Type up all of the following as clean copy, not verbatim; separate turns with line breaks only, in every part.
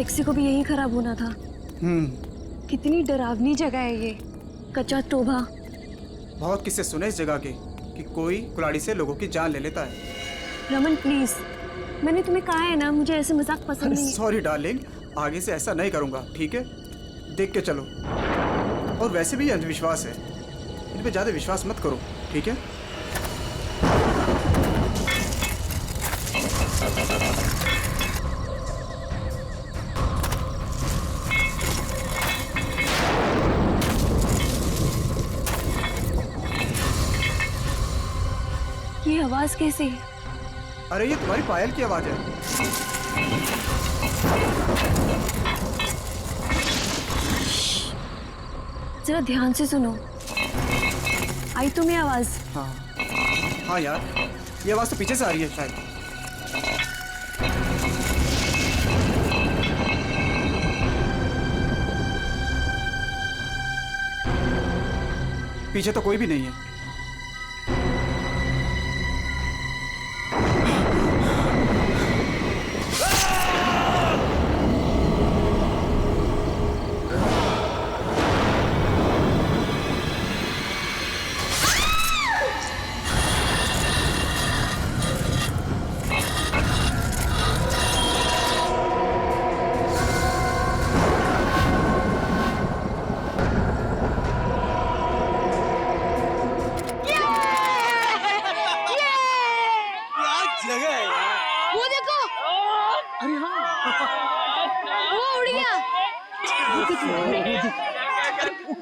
Taxi को भी यही खराब होना था। कितनी डरावनी जगह है ये, कच्चा टोभा।
बहुत किस्से सुने इस जगह के कि कोई कुल्हाड़ी से लोगों की जान ले लेता है।
रमन प्लीज, मैंने तुम्हें कहा है ना, मुझे ऐसे मजाक पसंद नहीं है।
सॉरी डार्लिंग, आगे से ऐसा नहीं करूंगा, ठीक है? देख के चलो। और वैसे भी अंधविश्वास है, इन पे ज्यादा विश्वास मत करो, ठीक है?
ये आवाज कैसी है?
अरे ये तुम्हारी पायल की आवाज है।
जरा ध्यान से सुनो, आई तुम्हें आवाज?
हाँ हाँ यार, ये आवाज तो पीछे से आ रही है शायद। पीछे तो कोई भी नहीं है।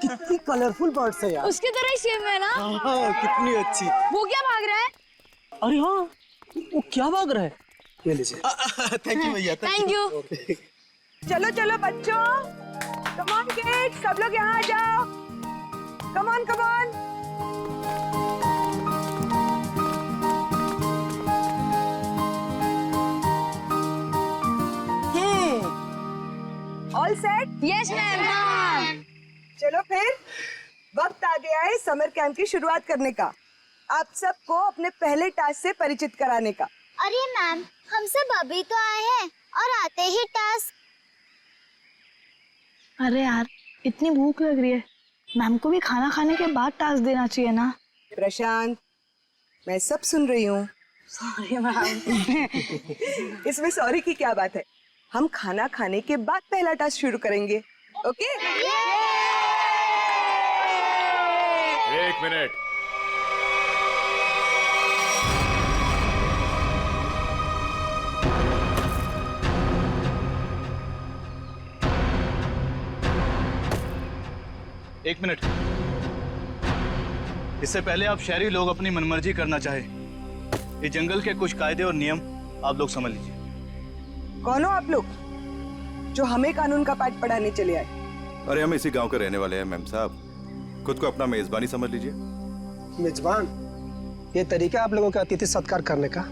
कितनी कलरफुल बर्ड्स है यार।
उसकी तरह ही सेम है ना?
हाँ, कितनी अच्छी।
वो क्या भाग रहा है?
अरे हाँ, वो क्या भाग रहा है? ये लीजिए। थैंक यू भैया।
Thank you.
चलो चलो बच्चों, कम ऑन किड्स, सब लोग यहाँ आ जाओ। Come on come on. All set?
Yes ma'am.
चलो फिर वक्त आ गया है समर कैंप की शुरुआत करने का। आप सबको अपने पहले टास्क से परिचित कराने का।
अरे मैम, हम सब अभी तो आए हैं और आते ही टास्क।
अरे यार, इतनी भूख लग रही है, मैम को भी खाना खाने के बाद टास्क देना चाहिए ना।
प्रशांत, मैं सब सुन रही हूँ।
Sorry ma'am.
इसमें सॉरी की क्या बात है? हम खाना खाने के बाद पहला टास्क शुरू करेंगे, ओके?
एक मिनट।
एक मिनट। इससे पहले आप शहरी लोग अपनी मनमर्जी करना चाहे, ये जंगल के कुछ कायदे और नियम आप लोग समझ लीजिए।
कौन हो आप लोग जो हमें कानून का पाठ पढ़ाने चले आए?
अरे हम इसी गांव के रहने वाले हैं मैम साहब, खुद को अपना मेजबानी समझ लीजिए।
मेजबान? ये तरीका आप लोगों का अतिथि सत्कार करने का,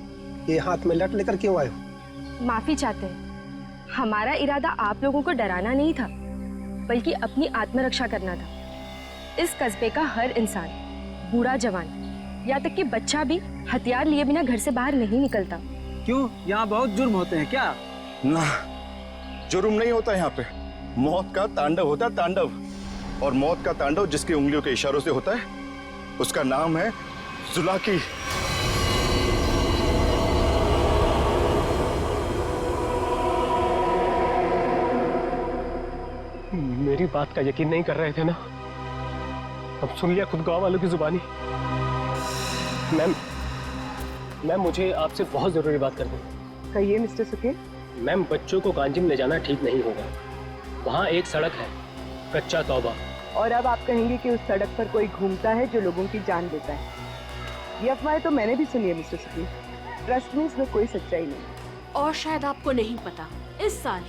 ये हाथ में लट लेकर क्यों आए हो?
माफी चाहते हैं, हमारा इरादा आप लोगों को डराना नहीं था, बल्कि अपनी आत्मरक्षा करना था। इस कस्बे का हर इंसान, बूढ़ा जवान, यहाँ तक कि बच्चा भी हथियार लिए बिना घर से बाहर नहीं निकलता।
क्यों, यहाँ बहुत जुर्म होते हैं क्या?
ना, जुर्म नहीं होता यहाँ पे, मौत का तांडव होता है, तांडव। और मौत का तांडव जिसकी उंगलियों के इशारों से होता है, उसका नाम है जुलाकी।
मेरी बात का यकीन नहीं कर रहे थे ना? अब सुन लिया खुद गांव वालों की जुबानी। मैम मुझे आपसे बहुत जरूरी बात करनी है।
कहिए मिस्टर सुके।
मैम, बच्चों को कांजिम ले जाना ठीक नहीं होगा। वहाँ एक सड़क है, कच्चा तौबा।
और अब आप कहेंगे कि उस सड़क पर कोई घूमता है जो लोगों की जान लेता है। ये अफवाहें तो मैंने भी सुनी है मिस्टर सुके। ट्रस्ट में इसमें कोई सच्चाई नहीं।
और शायद आपको नहीं पता, इस साल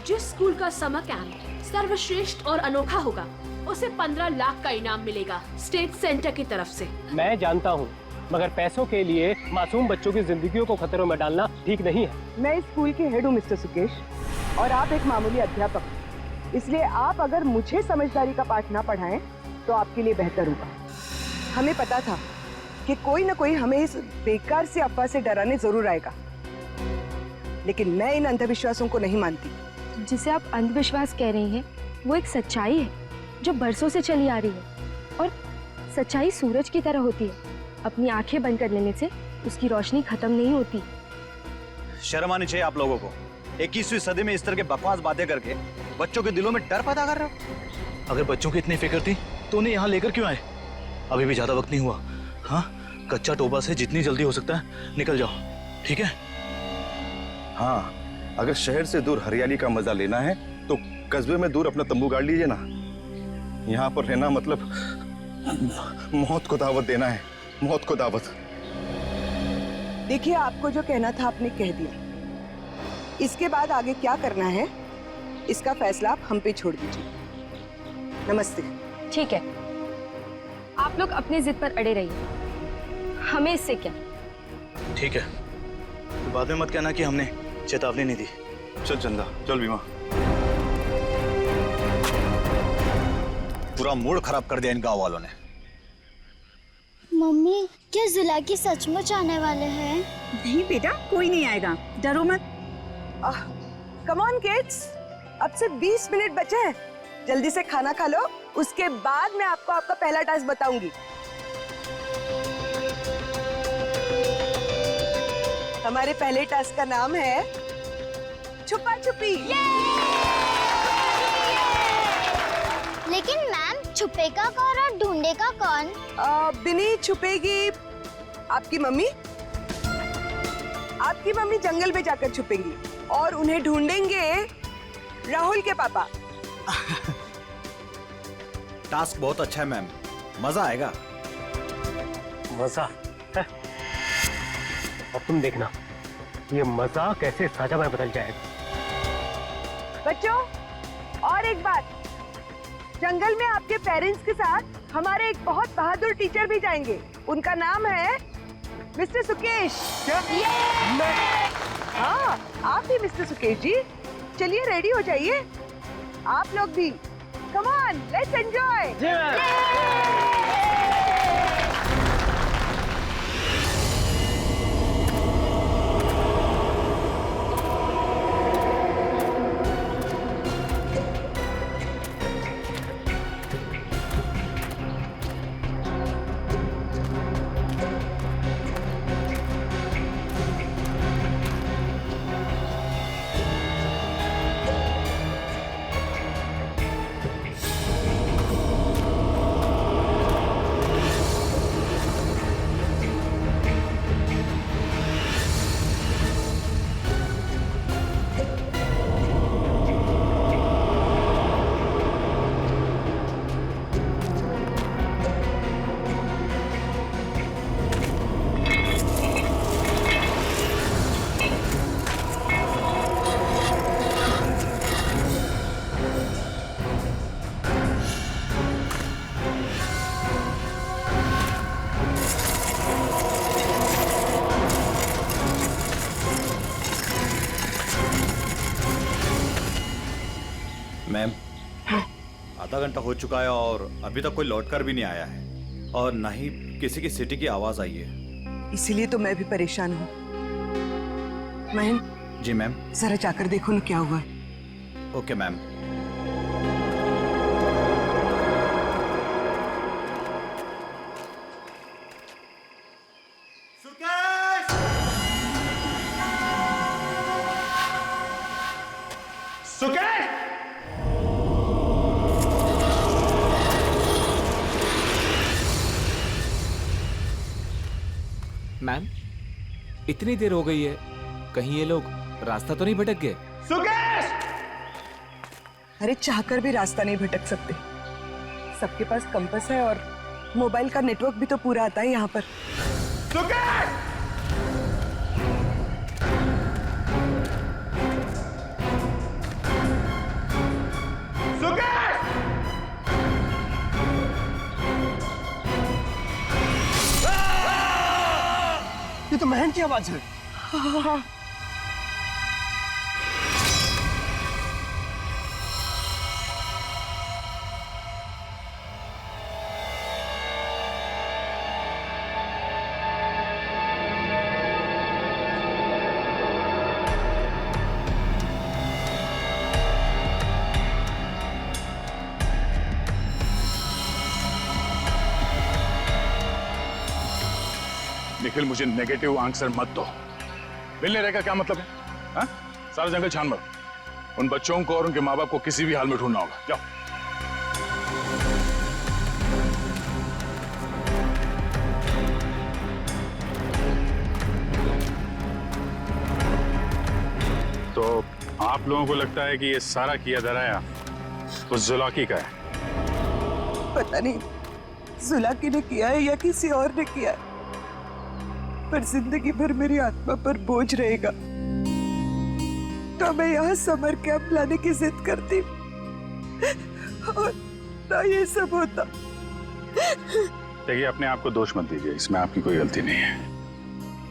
जिस स्कूल का समर कैंप सर्वश्रेष्ठ और अनोखा होगा, उसे 15 लाख का इनाम मिलेगा स्टेट सेंटर की तरफ से।
मैं जानता हूँ, मगर पैसों के लिए मासूम बच्चों की जिंदगियों को खतरों में डालना ठीक नहीं है।
मैं इस स्कूल के हेड हूँ मिस्टर सुकेश, और आप एक मामूली अध्यापक। इसलिए आप अगर मुझे समझदारी का पाठ ना पढ़ाएं तो आपके लिए बेहतर होगा। हमें पता था कि कोई ना कोई हमें इस बेकार से अफवाह से डराने जरूर आएगा, लेकिन मैं इन अंधविश्वासों को नहीं मानती।
जिसे आप अंधविश्वास कह रही हैं वो एक सच्चाई है जो बरसों से चली आ रही है। और सच्चाई सूरज की तरह होती है, अपनी आंखें बंद कर लेने से उसकी रोशनी खत्म नहीं होती।
शर्म आनी चाहिए आप लोगों को। 21वीं सदी में इस तरह के बकवास बातें करके बच्चों के दिलों में डर पैदा कर रहे हो। अगर बच्चों की इतनी फिक्र थी तो उन्हें यहाँ लेकर क्यों आए? अभी भी ज्यादा वक्त नहीं हुआ। हाँ, कच्चा टोबा से जितनी जल्दी हो सकता है निकल जाओ, ठीक है?
हाँ, अगर शहर से दूर हरियाली का मजा लेना है तो कस्बे में दूर अपना तंबू गाड़ लीजिए ना। यहाँ पर रहना मतलब मौत को दावत देना है, मौत को दावत।
देखिए, आपको जो कहना था आपने कह दिया। इसके बाद आगे क्या करना है इसका फैसला आप हम पे छोड़ दीजिए। नमस्ते।
ठीक है, आप लोग अपनी जिद पर अड़े रहिए, हमें इससे क्या।
ठीक है, तो बाद में मत कहना कि हमने चेतावनी नहीं दी।
चल चंदा, चल बीमा।
पूरा मूड खराब कर दिया इन गांव वालों ने।
मम्मी, क्या जुलाकी सचमुच आने वाले हैं?
नहीं बेटा, कोई नहीं आएगा, डरो मत।
कम ऑन किड्स, अब से 20 मिनट बचे हैं। जल्दी से खाना खा लो, उसके बाद मैं आपको आपका पहला टास्क बताऊंगी। हमारे पहले टास्क का नाम है छुपा छुपी।
लेकिन मैम, छुपेगा कौन और ढूंढेगा कौन?
बिनी छुपेगी आपकी मम्मी। आपकी मम्मी जंगल में जाकर छुपेंगी और उन्हें ढूंढेंगे राहुल के पापा।
टास्क बहुत अच्छा है मैम, मजा आएगा।
मजा है। अब तुम देखना, ये मजा कैसे सजा में बदल जाएगा।
बच्चों, और एक बात, जंगल में आपके पेरेंट्स के साथ हमारे एक बहुत बहादुर टीचर भी जाएंगे। उनका नाम है मिस्टर सुकेश। हाँ, आप भी मिस्टर सुकेश जी। चलिए रेडी हो जाइए, आप लोग भी। Come on, let's enjoy.
Ma'am, आधा घंटा हो चुका है और अभी तक कोई लौटकर भी नहीं आया है और ना ही किसी की सिटी की आवाज आई है।
इसीलिए तो मैं भी परेशान हूँ। महन,
जी मैम।
जरा जाकर देखो ना क्या हुआ है।
Okay ma'am.
मैम, इतनी देर हो गई है, कहीं ये लोग रास्ता तो नहीं भटक गए?
अरे, चाहकर भी रास्ता नहीं भटक सकते। सबके पास कंपास है और मोबाइल का नेटवर्क भी तो पूरा आता है यहाँ पर।
ये तो महन की आवाज है।
हाँ।
निखिल, मुझे नेगेटिव आंसर मत दो। मिलने रहेगा क्या मतलब है? हाँ? सारा जंगल छान मारो। उन बच्चों को और उनके माँ बाप को किसी भी हाल में ढूंढना होगा। जाओ। तो आप लोगों को लगता है कि ये सारा किया धराया तो जुलाकी का है?
पता नहीं जुलाकी ने किया है या किसी और ने किया है, पर जिंदगी भर मेरी आत्मा पर बोझ रहेगा। तो मैं यहाँ समर कैंप लाने की जिद करती और ना ये सब होता।
देखिए, अपने आप को दोष मत दीजिए, इसमें आपकी कोई गलती नहीं है।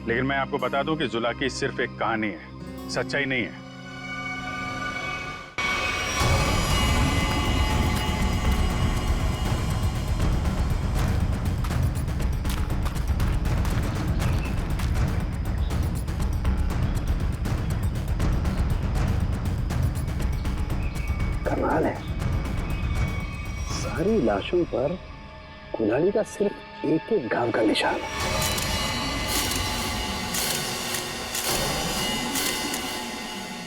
लेकिन मैं आपको बता दूं कि जुलाकी सिर्फ एक कहानी है, सच्चाई नहीं है।
कमाल है, सारी लाशों पर कुल्हाड़ी का सिर्फ एक एक घाव का निशान है।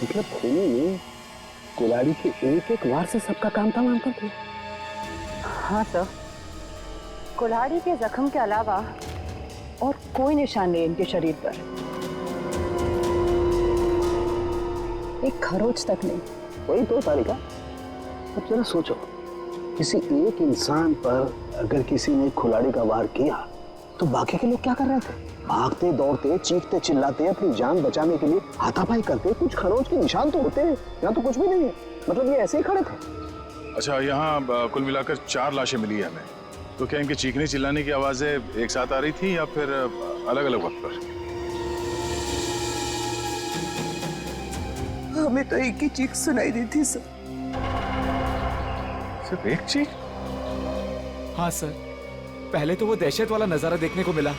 मतलब खूनी ने कुल्हाड़ी के एक एक वार से सबका काम तमाम कर दिया।
हाँ सर, कुल्हाड़ी के जख्म के अलावा और कोई निशान नहीं इनके शरीर पर।
एक खरोच तक नहीं। वही तो तारिका, अब जरा सोचो, किसी एक इंसान पर अगर किसी ने कुल्हाड़ी का वार किया तो बाकी के लोग क्या कर रहे थे? भागते दौड़ते, चीखते चिल्लाते, अपनी जान बचाने के लिए हाथापाई करते। कुछ खरोच के निशान तो होते हैं, यहाँ तो कुछ भी नहीं है। मतलब ये ऐसे ही खड़े थे।
अच्छा, यहाँ कुल मिलाकर 4 लाशें मिली है हमें। तो क्या इनके चीखने चिल्लाने की आवाजें एक साथ आ रही थी या फिर अलग अलग वक्त पर?
हमें तो एक ही चीख सुनाई दी थी सर।
सिर्फ एक चीख?
हाँ सर, पहले तो वो दहशत वाला नजारा देखने को मिला।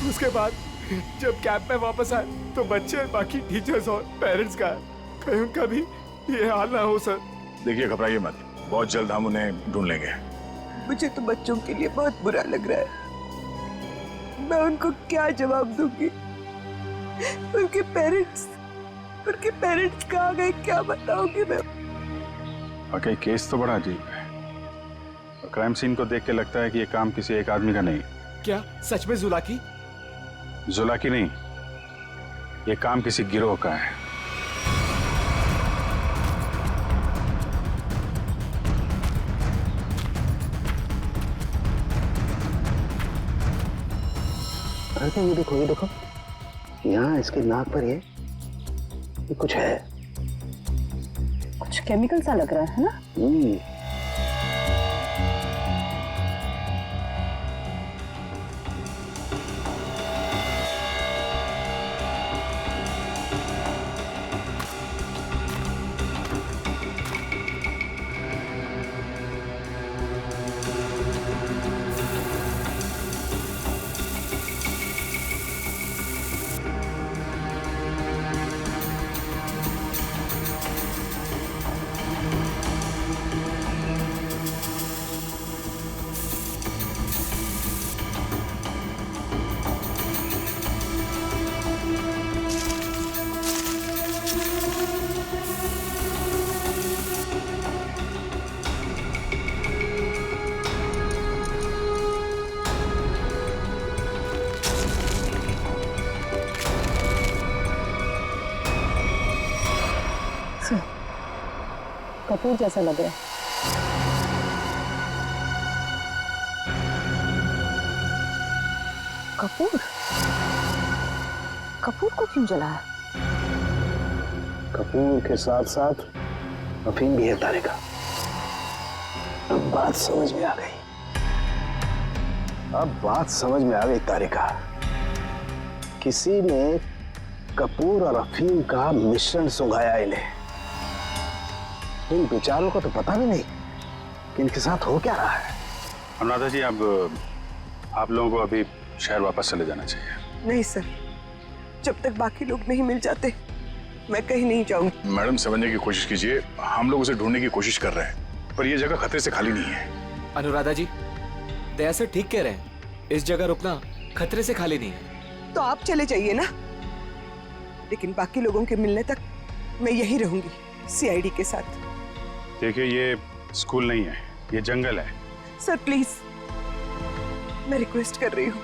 उसके बाद जब कैंप में वापस आए तो बच्चे, बाकी टीचर्स और पेरेंट्स का कहीं उनका भी ये हाल ना हो सर।
देखिए, घबराइए मत, बहुत जल्द हम उन्हें ढूंढ लेंगे।
मुझे तो बच्चों के लिए बहुत बुरा लग रहा है। मैं उनको क्या जवाब दूंगी? उनके पेरेंट्स कहाँ गए, क्या बताऊंगी मैं?
वाकई केस तो बड़ा अजीब है। और क्राइम सीन को देख के लगता है कि ये काम किसी एक आदमी का नहीं।
क्या सच में जुलाकी?
जुलाकी नहीं, ये काम किसी गिरोह का है।
अरे ये देखो, यहाँ इसके नाक पर ये कुछ है।
कुछ केमिकल सा लग रहा है ना? कपूर जैसा लग रहा है। कपूर को क्यों जलाया?
कपूर के साथ साथ अफीम भी है तारिका। अब बात समझ में आ गई तारिका। किसी ने कपूर और अफीम का मिश्रण सुंघाया इन्हें। इन बेचारों को तो पता भी नहीं कि इनके साथ हो क्या रहा है।
अनुराधा जी, अब आप लोगों को अभी शहर वापस चले जाना चाहिए।
नहीं सर, जब तक बाकी लोग नहीं मिल जाते मैं कहीं नहीं जाऊंगी।
मैडम समझने की कोशिश कीजिए, हम लोग उसे ढूंढने की कोशिश कर रहे हैं, पर यह जगह खतरे से खाली नहीं है।
अनुराधा जी, दया सर ठीक कह रहे हैं, इस जगह रुकना खतरे से खाली नहीं है।
तो आप चले जाइए ना, लेकिन बाकी लोगों के मिलने तक मैं यहीं रहूंगी सीआईडी के साथ।
देखिए, ये स्कूल नहीं है, ये जंगल है।
सर प्लीज, मैं रिक्वेस्ट कर रही हूँ।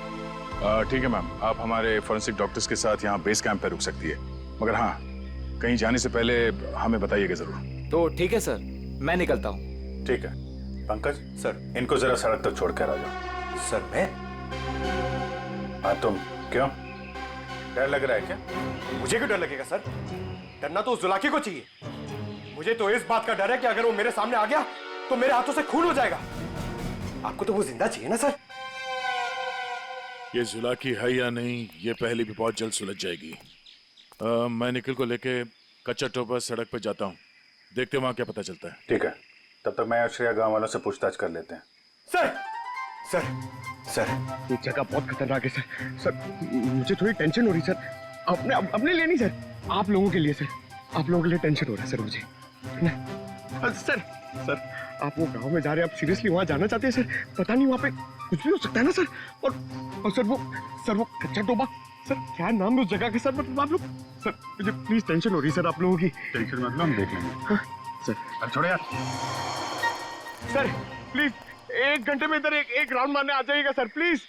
ठीक है मैम, आप हमारे फॉरेंसिक डॉक्टर्स के साथ यहाँ बेस कैंप पे रुक सकती है, मगर हाँ, कहीं जाने से पहले हमें बताइएगा जरूर।
तो ठीक है सर, मैं निकलता हूँ।
ठीक है। पंकज सर, इनको जरा सड़क तक छोड़ कर आ जाओ।
सर मैं?
हाँ तुम, क्यों? डर लग रहा है क्या?
मुझे क्यों डर लगेगा सर? डरना तो उस जुलाकी को चाहिए। मुझे तो इस बात का डर है कि अगर वो मेरे सामने आ गया तो मेरे हाथों से खून हो जाएगा। आपको तो वो जिंदा चाहिए ना सर?
ये जुलाकी है या नहीं, ये पहले भी बहुत जल्द सुलझ जाएगी। मैं निखिल को लेके कच्चा टोपा सड़क पे जाता हूँ, देखते वहाँ क्या पता चलता है।
ठीक है, तब तक मैं और श्रेया गाँव वालों से पूछताछ कर लेते हैं।
सर सर सर, ये जगह बहुत खतरनाक है सर। सर मुझे थोड़ी टेंशन हो रही सर, अपने लिए नहीं सर, आप लोगों के लिए सर। आप लोगों के लिए टेंशन हो रहा है सर मुझे। सर सर, आप वो गांव में जा रहे हैं, आप सीरियसली वहां जाना चाहते हैं सर? पता नहीं वहां पे कुछ भी हो सकता है ना सर। और सर वो कच्चा टोबा, सर क्या नाम है उस जगह के सर? मतलब आप लोग सर, मुझे प्लीज टेंशन हो रही है सर आप लोगों की।
टेंशन मतलब हम देख लेंगे।
हाँ, सर
अब छोड़ो यार।
सर प्लीज 1 घंटे में इधर एक राउंड मारने आ जाइएगा सर प्लीज।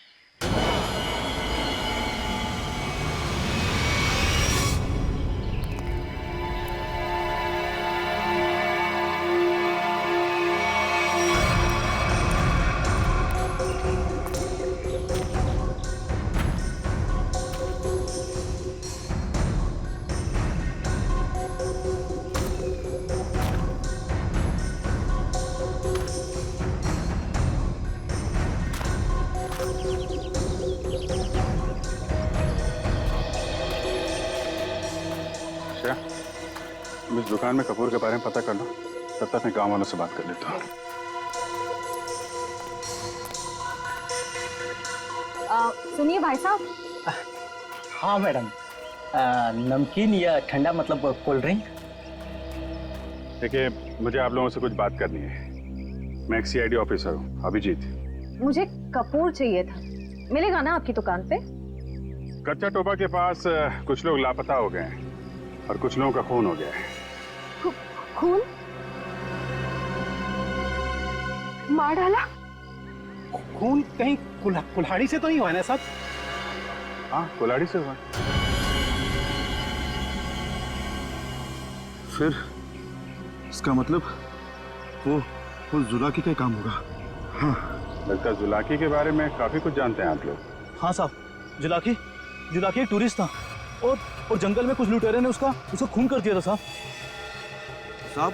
तुम इस दुकान में कपूर के बारे में पता कर लो, तब तक मैं गाँव वालों से बात कर लेता हूँ।
सुनिए भाई साहब।
हाँ मैडम, नमकीन या ठंडा मतलब कोल्ड ड्रिंक?
देखिए, मुझे आप लोगों से कुछ बात करनी है। मैं एक सीआईडी ऑफिसर हूँ, अभिजीत।
मुझे कपूर चाहिए था, मिलेगा ना आपकी दुकान पे?
कच्चा टोबा के पास कुछ लोग लापता हो गए हैं और कुछ लोगों का खून हो गया है।
खून? मार डाला?
खून कहीं कुल्हाड़ी से तो नहीं हुआ ना साहब?
हाँ, कुल्हाड़ी से हुआ। फिर इसका मतलब वो जुलाकी का काम होगा। हाँ, लगता है जुलाकी के बारे में काफी कुछ जानते हैं आप लोग।
हाँ साहब, जुलाकी एक टूरिस्ट था और जंगल में कुछ लुटेरे ने उसका खून कर दिया था
साहब,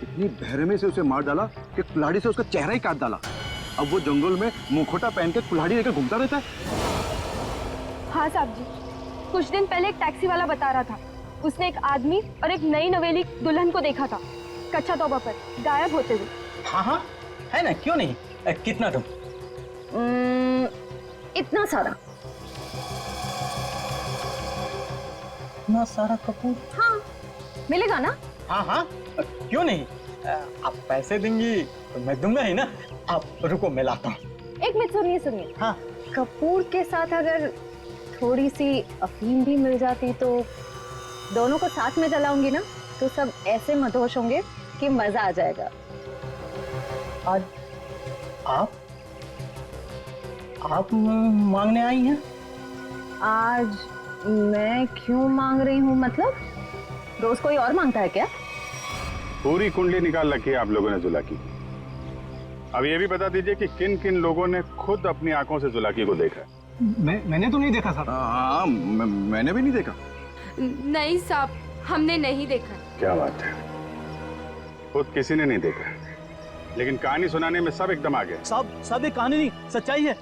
इतनी बहरमे से उसे मार डाला कि कुल्हाड़ी से उसका चेहरा ही काट डाला। अब वो जंगल में मुखौटा पहन के कुल्हाड़ी लेकर घूमता रहता है।
हाँ साहब जी, कुछ दिन पहले एक टैक्सी वाला बता रहा था, उसने एक आदमी और एक नई नवेली दुल्हन को देखा था कच्चा तोबा पर गायब होते हुए।
हाँ, है ना, क्यों नहीं? कितना तुम?
इतना सारा।
इतना सारा कपूर?
हाँ, मिलेगा ना?
हाँ, क्यों नहीं? आप पैसे देंगी तो मैं दूंगा ही ना। आप रुको, मैं लाता हूँ।
एक मिनट सुनिए।
हाँ,
कपूर के साथ अगर थोड़ी सी अफीम भी मिल जाती तो दोनों को साथ में जलाऊंगी ना, तो सब ऐसे मदहोश होंगे कि मजा आ जाएगा।
आज आप मांगने आई हैं?
आज मैं क्यों मांग रही हूँ? मतलब रोज कोई और मांगता है क्या?
पूरी कुंडली निकाल रखी है आप लोगों ने जुलाकी। अब ये भी बता दीजिए कि किन किन लोगों ने खुद अपनी आंखों से जुलाकी को देखा?
मैंने तो नहीं देखा साहब।
हाँ, मैंने भी नहीं देखा।
नहीं साहब, हमने नहीं देखा।
क्या बात है, खुद किसी ने नहीं देखा, लेकिन कहानी सुनाने में सब एकदम आ गए।
साहब ये कहानी नहीं, सच्चाई है।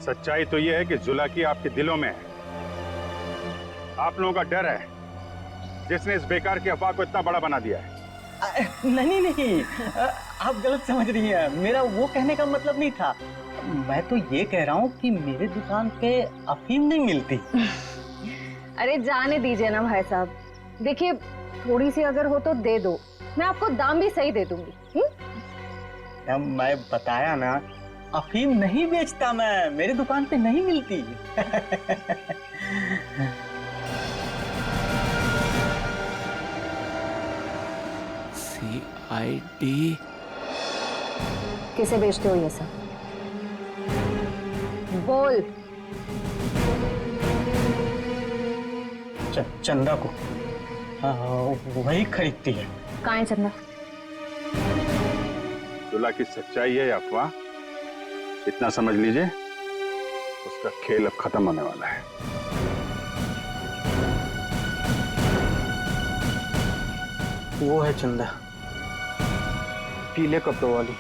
सच्चाई तो ये है कि जुलाकी आपके दिलों में है। आप लोगों का डर है जिसने इस बेकार की अफवाह को इतना बड़ा बना दिया है।
नहीं, आप गलत समझ रही हैं। मेरा वो कहने का मतलब नहीं था। मैं तो ये कह रहा हूँ कि मेरे दुकान पे अफीम नहीं मिलती।
अरे जाने दीजिए ना भाई साहब, देखिए, थोड़ी सी अगर हो तो दे दो, मैं आपको दाम भी सही दे दूंगी।
मैं बताया ना, अफीम नहीं बेचता मैं, मेरी दुकान पे नहीं मिलती।
CID
किसे बेचते हो ये सब? बोल।
चंदा को। हाँ, वही खरीदती है।
कहाँ है चंदा?
जुला की सच्चाई है या अफवाह, इतना समझ लीजिए, उसका खेल अब खत्म होने वाला है।
वो है चंदा, पीले कपड़ों वाली।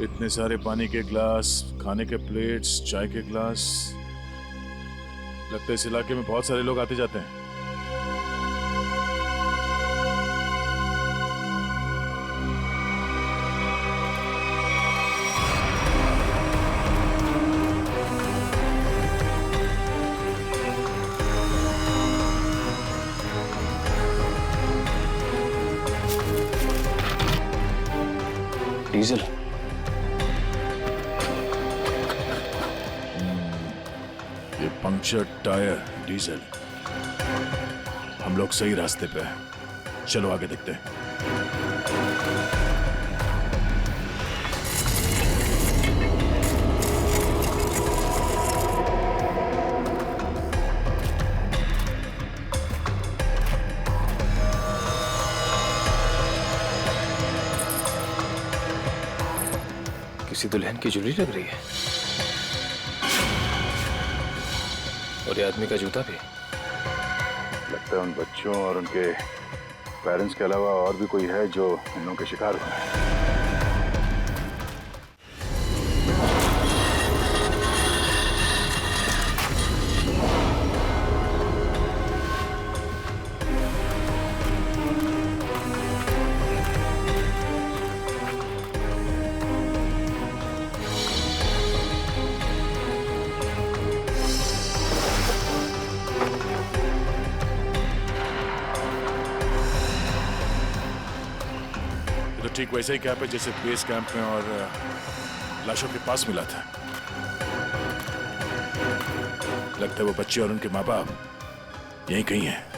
इतने सारे पानी के ग्लास, खाने के प्लेट्स, चाय के ग्लास, लगता है इस इलाके में बहुत सारे लोग आते जाते हैं।
डीजल।
ये पंक्चर टायर, डीजल। हम लोग सही रास्ते पे हैं, चलो आगे देखते हैं।
किसी दुल्हन की ज्वेलरी लग रही है, और ये आदमी का जूता भी।
लगता है उन बच्चों और उनके पेरेंट्स के अलावा और भी कोई है जो इन लोगों के शिकार हुआ है।
ठीक वैसा ही कैंप है जैसे बेस कैंप में और लाशों के पास मिला था। लगता है वो बच्चे और उनके माँ बाप यहीं कहीं हैं।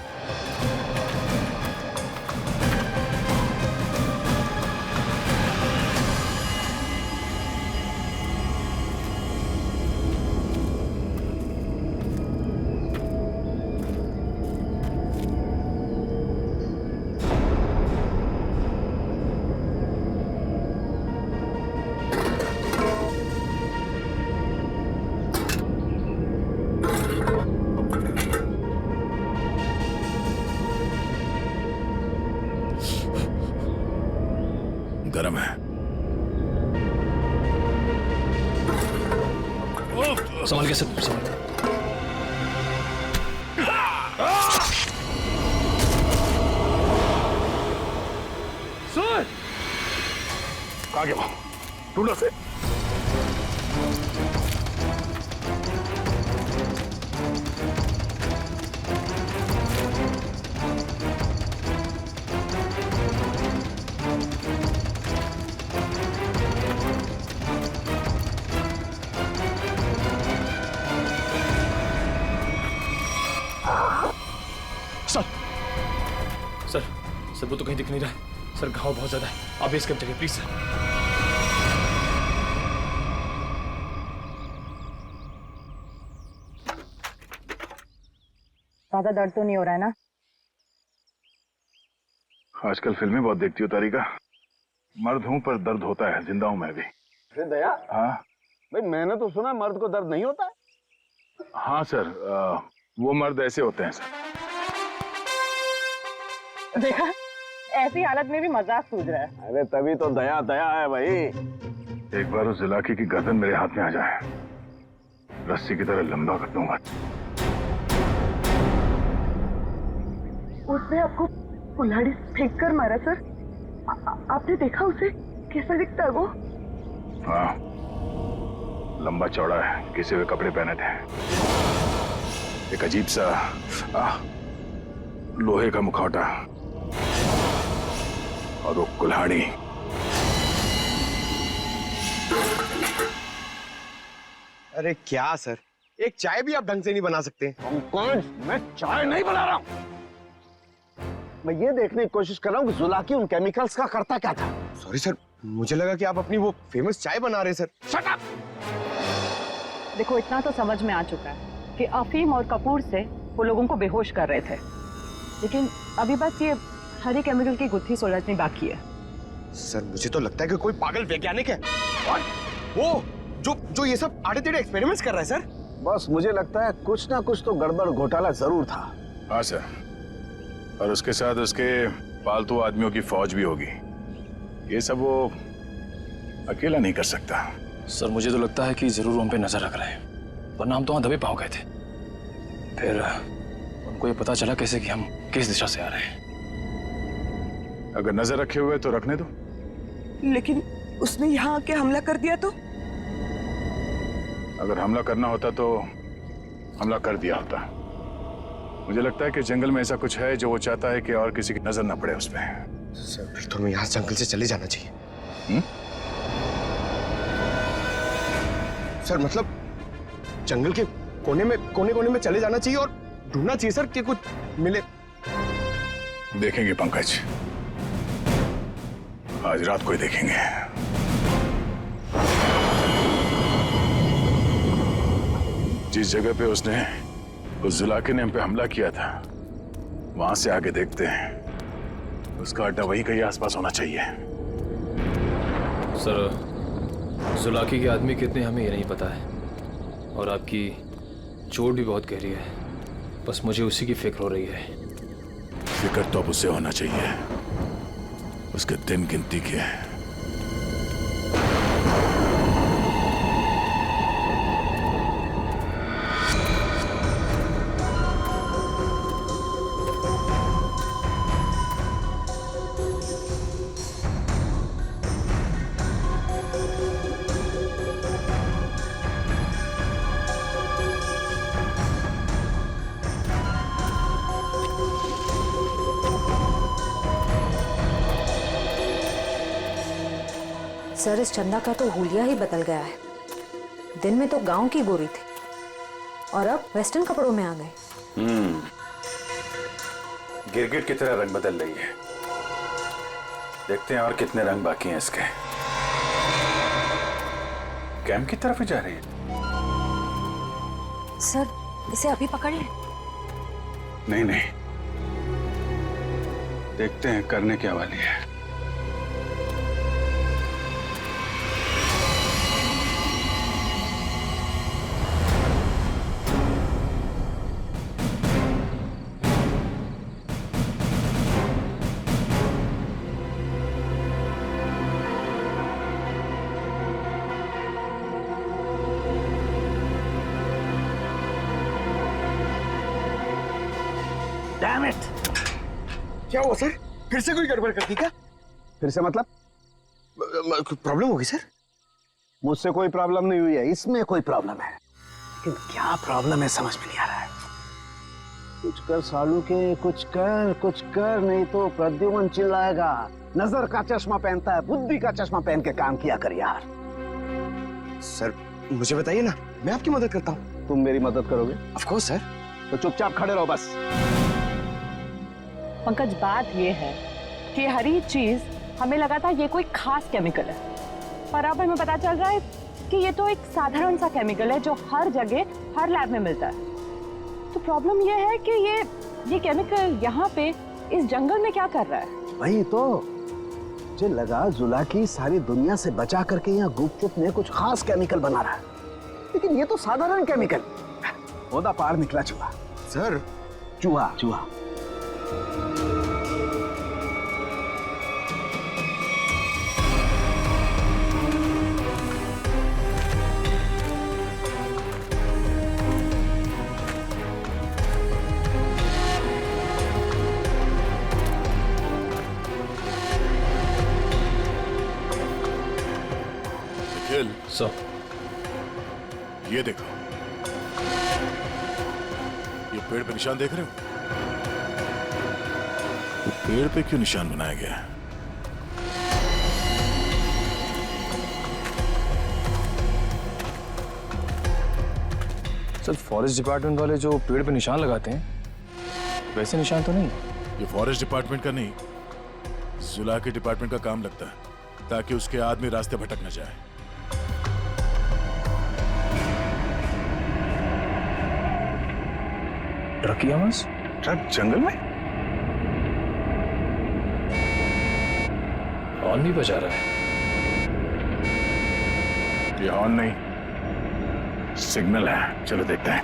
गरम है।
संभाल के सब संभाल।
सर कहाँ गया? ढूंढो से।
सर वो तो कहीं दिख नहीं रहा है। सर घाव बहुत ज्यादा है, आप बेस कैंप चलिए प्लीज सर।
ज्यादा दर्द तो नहीं हो रहा है ना?
आजकल फिल्में बहुत देखती हो तारिका। मर्द हूं पर दर्द होता है, जिंदा हूं मैं भी।
अरे दया,
हाँ
भाई मैंने तो सुना मर्द को दर्द नहीं होता है।
हाँ सर, वो मर्द ऐसे होते हैं सर।
देखा, ऐसी हालत में भी मजाक सूझ रहा है।
अरे तभी तो दया दया है भाई।
एक बार उस जुलाकी की गर्दन मेरे हाथ में आ जाए, रस्सी की तरह लंबा कर दूंगा।
उसने आपको कुल्हाड़ी फेंक कर मारा सर? आपने देखा उसे? कैसा दिखता है वो?
हाँ, लंबा चौड़ा है, किसी हुए कपड़े पहने थे, एक अजीब सा लोहे का मुखौटा और वो कुल्हाड़ी।
अरे क्या सर, एक चाय भी आप ढंग से नहीं बना सकते?
कौन? मैं चाय नहीं बना रहा हूं। मैं ये देखने की कोशिश कर रहा हूँ कि जुलाकी उन केमिकल्स का करता क्या था।
सॉरी सर, मुझे लगा कि आप अपनी वो फेमस चाय बना रहे सर।
Shut up!
देखो, इतना तो समझ में आ चुका है कि अफीम और कपूर से वो लोगों को बेहोश कर रहे थे, लेकिन अभी बस ये हरे केमिकल की गुत्थी सुलझनी बाकी है।
सर मुझे तो लगता है कि कोई पागल वैज्ञानिक है और वो जो ये सब आड़े टेढ़े एक्सपेरिमेंट्स कर रहा है सर।
बस मुझे लगता है कुछ ना कुछ तो गड़बड़ घोटाला जरूर था।
हाँ सर, और उसके साथ उसके पालतू आदमियों की फौज भी होगी। ये सब वो अकेला नहीं कर सकता।
सर मुझे तो लगता है कि जरूर उन पे नजर रख रहे हैं, वरना हम तो वहां दबे पांव गए थे। फिर उनको ये पता चला कैसे कि हम किस दिशा से आ रहे हैं।
अगर नजर रखे हुए तो रखने दो।
लेकिन उसने यहाँ आके हमला कर दिया तो?
अगर हमला करना होता तो हमला कर दिया होता। मुझे लगता है कि जंगल में ऐसा कुछ है जो वो चाहता है कि और किसी की नजर न पड़े उस पर।
सर फिर तो हमें यहाँ जंगल से चले जाना चाहिए। सर मतलब जंगल के कोने में चले जाना चाहिए और ढूंढना चाहिए सर कि कुछ मिले।
देखेंगे पंकज, आज रात को ही देखेंगे। जिस जगह पे उसने उस जुलाकी ने हम पे हमला किया था, वहां से आगे देखते हैं। उसका अड्डा वही कहीं आसपास होना चाहिए।
सर जुलाकी के आदमी कितने हमें ये नहीं पता है, और आपकी चोट भी बहुत गहरी है। बस मुझे उसी की फिक्र हो रही है।
फिक्र तो अब उसे होना चाहिए, उसके दिन गिनती के हैं।
सर इस चंदा का तो हुलिया ही बदल गया है। दिन में तो गांव की गोरी थी और अब वेस्टर्न कपड़ों में आ गए।
गिरगिट की तरह रंग बदल रही है। देखते हैं और कितने रंग बाकी हैं इसके। कैंप की तरफ ही जा रही है।
सर इसे अभी पकड़ लें?
नहीं नहीं, देखते हैं करने क्या वाली है।
Damn it!
क्या हुआ सर? फिर से कोई गड़बड़ कर दी क्या?
फिर से मतलब?
प्रॉब्लम होगी सर?
मुझसे कोई प्रॉब्लम नहीं हुई है, इसमें कोई प्रॉब्लम है। लेकिन क्या प्रॉब्लम है समझ में नहीं आ रहा है। कुछ कर सालू के, कुछ कर नहीं तो प्रद्युमन चिल्लाएगा। नजर का चश्मा पहनता है, बुद्धि का चश्मा पहन के काम किया कर यार।
सर मुझे बताइए ना, मैं आपकी मदद करता हूँ।
तुम मेरी मदद करोगे?
Of course sir.
तो चुपचाप खड़े रहो बस।
पंकज, बात ये है कि हरी चीज हमें लगा था ये कोई खास केमिकल है, पर अब हमें पता चल रहा है कि ये तो एक साधारण सा केमिकल है जो हर जगह हर लैब में मिलता है। तो प्रॉब्लम ये है कि ये केमिकल यहाँ पे इस जंगल में क्या कर रहा है?
वही तो मुझे लगा जुलाकी सारी दुनिया से बचा करके यहाँ गुपचुप में कुछ खास केमिकल बना रहा है, लेकिन ये तो साधारण केमिकल। ओदा पार निकला चूहा।
सर
चूहा।
सो
ये देखो, ये पेड़ पे निशान देख रहे हो? तो पेड़ पे क्यों निशान बनाया गया है?
सर फॉरेस्ट डिपार्टमेंट वाले जो पेड़ पे निशान लगाते हैं वैसे निशान तो नहीं है।
ये फॉरेस्ट डिपार्टमेंट का नहीं, जुला के डिपार्टमेंट का काम लगता है, ताकि उसके आदमी रास्ते भटक न जाए।
ट्रक की आवाज?
ट्रक जंगल में?
हॉर्न भी बजा रहा है।
ये हॉर्न नहीं, सिग्नल है। चलो देखते हैं।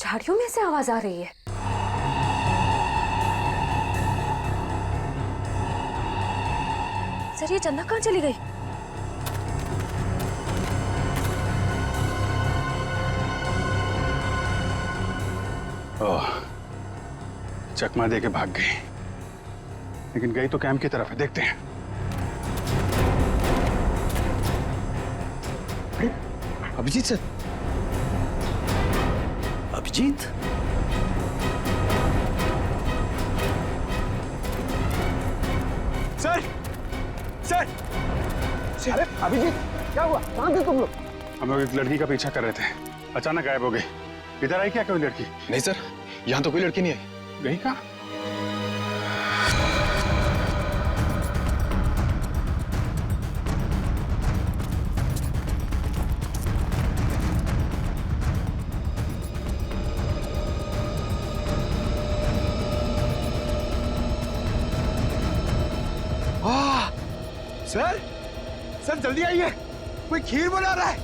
झाड़ियों में से आवाज आ रही है। सर ये चंदा कहाँ चली गई?
ओह, चकमा दे के भाग गई, लेकिन गई तो कैंप की तरफ है। देखते हैं।
Abhijit sir, Abhijit,
sir sir अरे अभिजीत, क्या हुआ? कहाँ थे तुम लोग?
हम लोग एक लड़की का पीछा कर रहे थे, अचानक गायब हो गई। इधर आई क्या कोई लड़की?
नहीं सर, यहाँ तो कोई लड़की नहीं आई।
गई कहाँ?
सर सर जल्दी आइए, कोई खीर बना रहा है।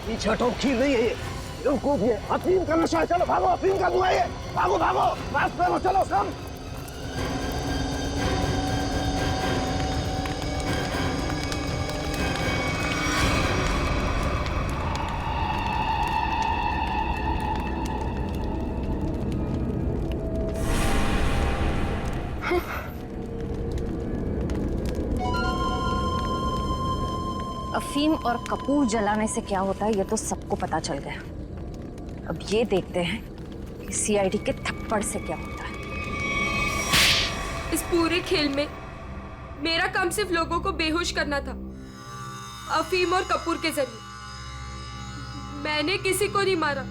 पीछे हटो, खीर नहीं है ये, बेवकूफ ये अफीम का नशा है। चलो भागो, अफीम का धुआं है। भागो भागो, रास्ते में चलो सब।
अफीम और कपूर जलाने से क्या होता है ये तो सबको पता चल गया। अब ये देखते हैं कि सीआईडी के थप्पड़ से क्या होता है।
इस पूरे खेल में मेरा काम सिर्फ लोगों को बेहोश करना था, अफीम और कपूर के जरिए। मैंने किसी को नहीं मारा,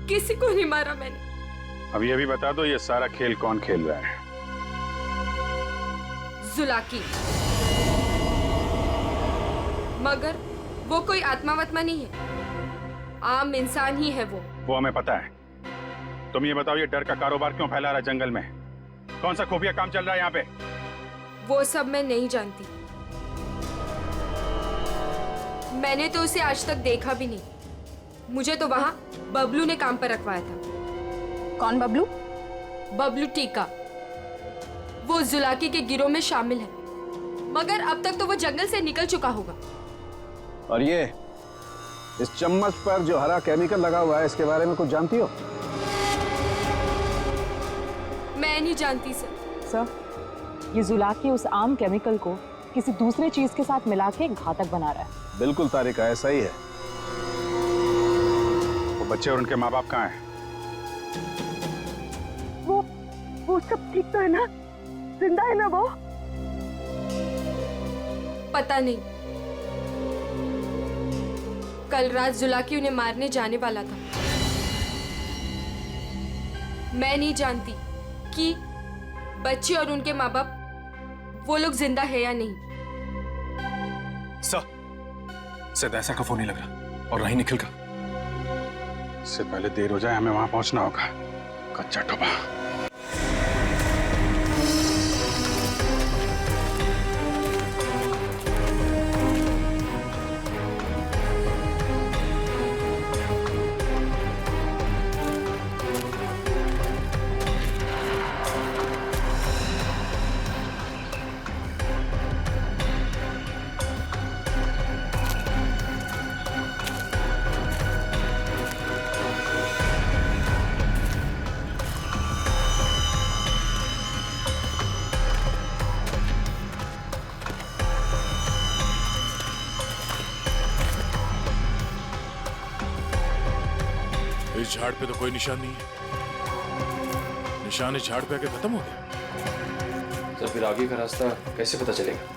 किसी को नहीं मारा मैंने।
अभी अभी बता दो, ये सारा खेल कौन खेल रहा है?
जुलाकी। मगर वो कोई आत्मा वत्मा नहीं है, आम इंसान ही है वो
हमें पता है। तुम ये बताओ, ये डर का कारोबार क्यों फैला रहा है जंगल में? कौन सा खुफिया काम चल रहा है यहाँ पे?
वो सब मैं नहीं जानती। मैंने तो उसे आज तक देखा भी नहीं। मुझे तो वहां बबलू ने काम पर रखवाया था।
कौन बबलू?
बबलू टीका। वो जुलाकी के गिरोह में शामिल है, मगर अब तक तो वो जंगल से निकल चुका होगा।
और ये इस चम्मच पर जो हरा केमिकल लगा हुआ है, इसके बारे में कुछ जानती हो?
मैं नहीं जानती सर।
सर, ये जुलाकी उस आम केमिकल को किसी दूसरे चीज के साथ मिला के घातक बना रहा है।
बिल्कुल तारिका, ऐसा ही है।
वो बच्चे और उनके माँ बाप कहाँ हैं?
वो सब ठीक तो है ना? जिंदा है ना वो?
पता नहीं। कल रात जुलाकी उन्हें मारने जाने वाला था। मैं नहीं जानती कि बच्चे और उनके माँ बाप वो लोग जिंदा है या नहीं।
शायद ऐसा का फोन नहीं लग रहा, और नहीं निखिल का।
इससे पहले देर हो जाए, हमें वहां पहुंचना होगा। कच्चा टोपा।
इस झाड़ पे तो कोई निशान नहीं है। निशान इस झाड़ पे आके खत्म हो गया।
तो फिर आगे का रास्ता कैसे पता चलेगा?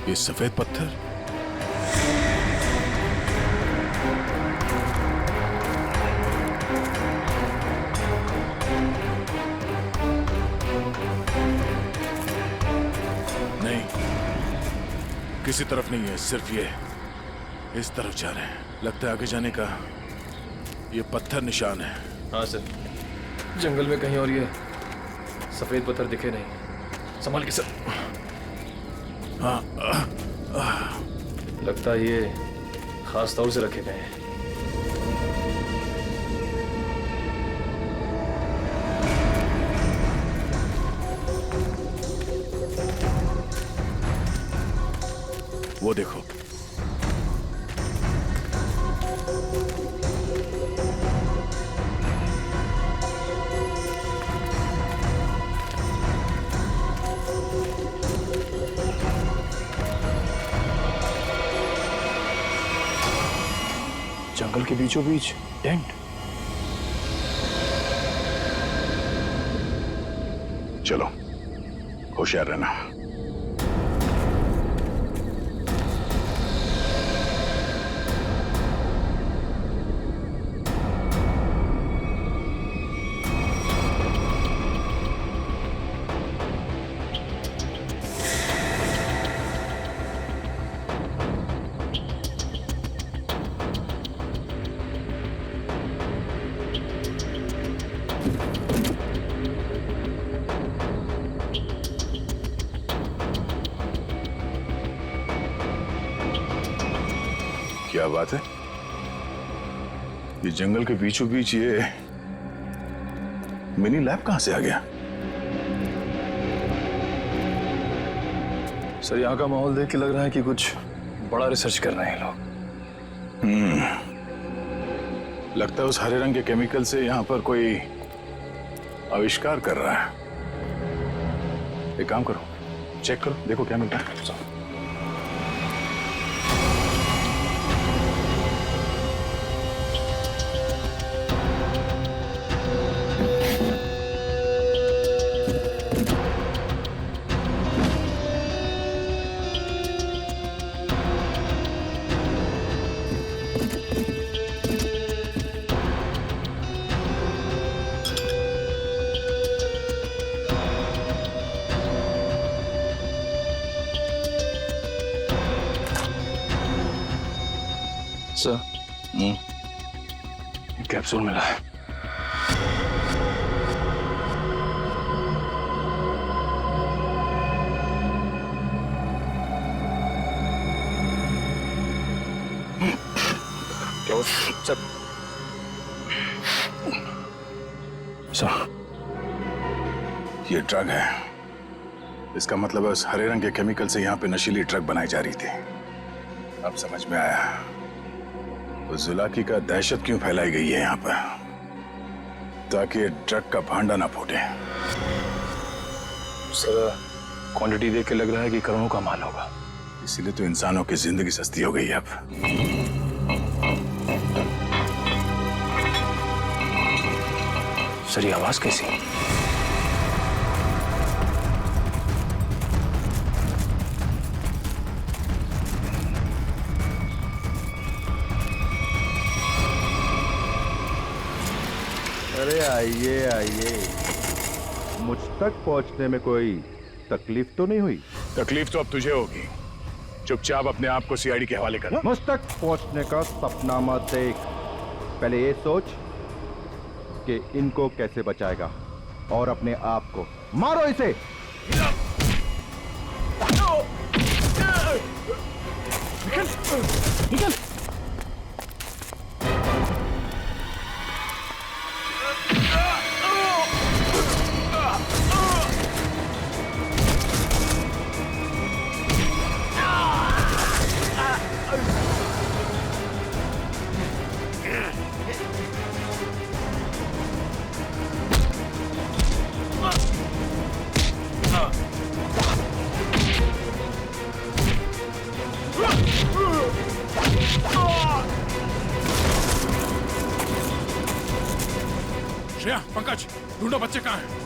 ये सफेद पत्थर, नहीं, किसी तरफ नहीं है, सिर्फ ये इस तरफ जा रहे हैं। लगता है आगे जाने का ये पत्थर निशान है।
हाँ सर, जंगल में कहीं और ये सफेद पत्थर दिखे नहीं। संभाल के सर।
हाँ,
लगता है ये खास तौर से रखे गए हैं।
वो देखो,
जंगल के बीचों बीच टेंट।
चलो, होशियार रहना। क्या बात है? ये जंगल के बीचों बीच ये मिनी लैब कहां से आ गया?
सर, यहाँ का माहौल देख के लग रहा है कि कुछ बड़ा रिसर्च कर रहे हैं लोग।
लगता है उस हरे रंग के केमिकल से यहाँ पर कोई आविष्कार कर रहा है। एक काम करो, चेक करो, देखो क्या मिलता है।
सर, कैप्सूल मिला है। क्या सर?
सर, ये ड्रग है। इसका मतलब है उस हरे रंग के केमिकल से यहाँ पे नशीली ड्रग बनाई जा रही थी। अब समझ में आया तो जुलाकी का दहशत क्यों फैलाई गई है यहाँ पर, ताकि ये ड्रग का भांडा ना फूटे।
सर, क्वांटिटी देख के लग रहा है कि करोड़ों का माल होगा।
इसीलिए तो इंसानों की जिंदगी सस्ती हो गई है अब।
सर, ये आवाज कैसी?
अरे आइए आइए, मुझ तक पहुंचने में कोई तकलीफ तो नहीं हुई?
तकलीफ तो अब तुझे होगी। चुपचाप अपने आप को सीआईडी के हवाले कर।
मुझ तक पहुंचने का सपना मत देख, पहले ये सोच कि इनको कैसे बचाएगा, और अपने आप को मारो इसे।
निकल।
श्रेया, पंकज, ढूंढो बच्चे कहाँ हैं?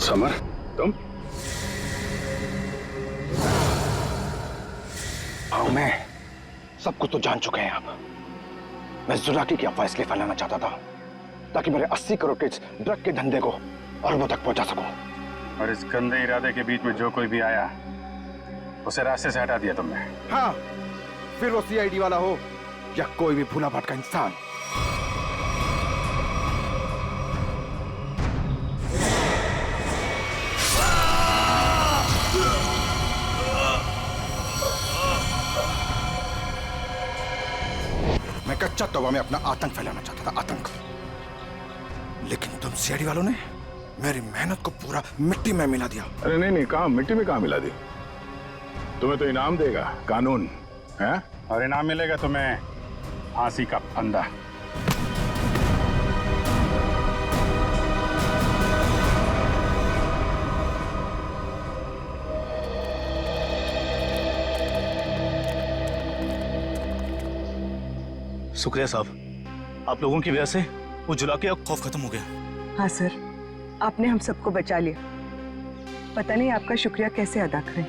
समर, तुम?
हाँ, मैं सब कुछ तो जान चुके हैं अब। मैं जुलाकी की अफवाह इसलिए फैलाना चाहता था ताकि मेरे 80 करोड़ के इस ड्रग के धंधे को अरबों तक पहुंचा सकूं।
और इस गंदे इरादे के बीच में जो कोई भी आया, उसे रास्ते से हटा दिया तुमने।
हाँ, फिर वो सीआईडी वाला हो या कोई भी भूला भटका इंसान। मैं कच्चा तवा में अपना आतंक फैलाना चाहता था, आतंक। लेकिन तुम सीआईडी वालों ने मेरी मेहनत को पूरा मिट्टी में मिला दिया।
अरे नहीं, कहाँ मिट्टी में कहाँ मिला दी? तुम्हें तो इनाम देगा कानून, है? और इनाम मिलेगा तुम्हें फांसी का फंदा।
शुक्रिया साहब, आप लोगों की वजह से वो जुलाकी का खौफ खत्म हो गया।
हाँ सर, आपने हम सबको बचा लिया। पता नहीं आपका शुक्रिया कैसे अदा करें।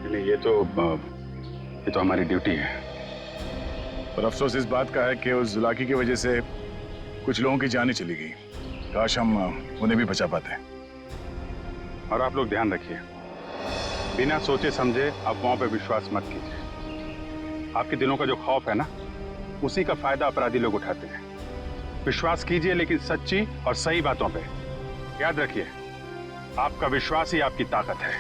नहीं, ये तो हमारी ड्यूटी है। पर अफसोस इस बात का है कि उस जुलाकी की वजह से कुछ लोगों की जानें चली गई। काश हम उन्हें भी बचा पाते। और आप लोग ध्यान रखिए, बिना सोचे समझे अफवाहों पे विश्वास मत कीजिए। आपके दिलों का जो खौफ है ना, उसी का फायदा अपराधी लोग उठाते हैं। विश्वास कीजिए, लेकिन सच्ची और सही बातों पे। याद रखिए, आपका विश्वास ही आपकी ताकत है।